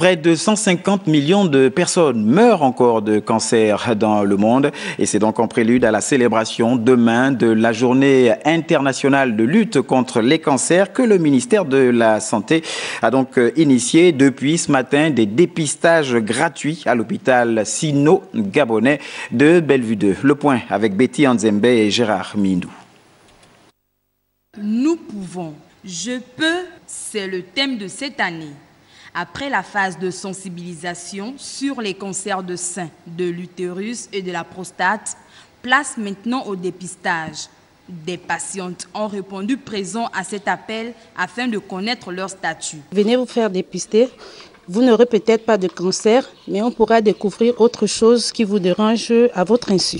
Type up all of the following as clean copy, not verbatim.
Près de 150 millions de personnes meurent encore de cancer dans le monde et c'est donc en prélude à la célébration demain de la journée internationale de lutte contre les cancers que le ministère de la Santé a donc initié depuis ce matin des dépistages gratuits à l'hôpital sino-gabonais de Bellevue 2. Le point avec Betty Anzembe et Gérard Mindou. Nous pouvons, je peux, c'est le thème de cette année. Après la phase de sensibilisation sur les cancers de sein, de l'utérus et de la prostate, place maintenant au dépistage. Des patientes ont répondu présents à cet appel afin de connaître leur statut. Venez vous faire dépister. Vous n'aurez peut-être pas de cancer, mais on pourra découvrir autre chose qui vous dérange à votre insu.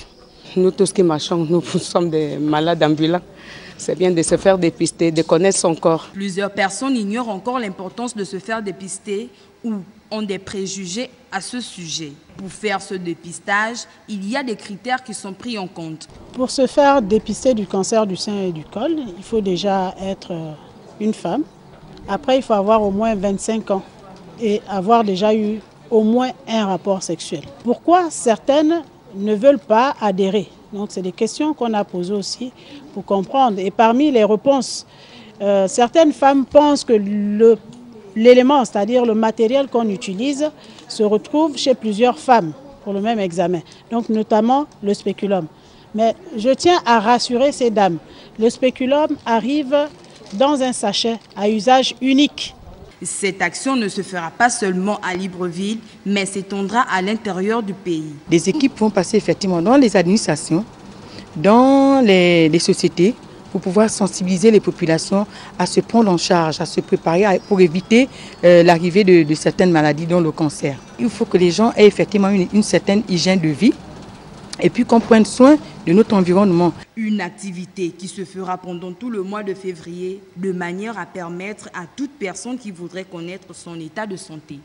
Nous, tous qui marchons, nous sommes des malades ambulants. C'est bien de se faire dépister, de connaître son corps. Plusieurs personnes ignorent encore l'importance de se faire dépister ou ont des préjugés à ce sujet. Pour faire ce dépistage, il y a des critères qui sont pris en compte. Pour se faire dépister du cancer du sein et du col, il faut déjà être une femme. Après, il faut avoir au moins 25 ans et avoir déjà eu au moins un rapport sexuel. Pourquoi certaines ne veulent pas adhérer? Donc, c'est des questions qu'on a posées aussi pour comprendre. Et parmi les réponses, certaines femmes pensent que l'élément, c'est-à-dire le matériel qu'on utilise, se retrouve chez plusieurs femmes pour le même examen. Donc, notamment le spéculum. Mais je tiens à rassurer ces dames. Le spéculum arrive dans un sachet à usage unique. Cette action ne se fera pas seulement à Libreville, mais s'étendra à l'intérieur du pays. Des équipes vont passer effectivement dans les administrations, dans les sociétés, pour pouvoir sensibiliser les populations à se prendre en charge, à se préparer pour éviter l'arrivée de certaines maladies, dont le cancer. Il faut que les gens aient effectivement une certaine hygiène de vie et puis qu'on prenne soin de notre environnement. Une activité qui se fera pendant tout le mois de février, de manière à permettre à toute personne qui voudrait connaître son état de santé.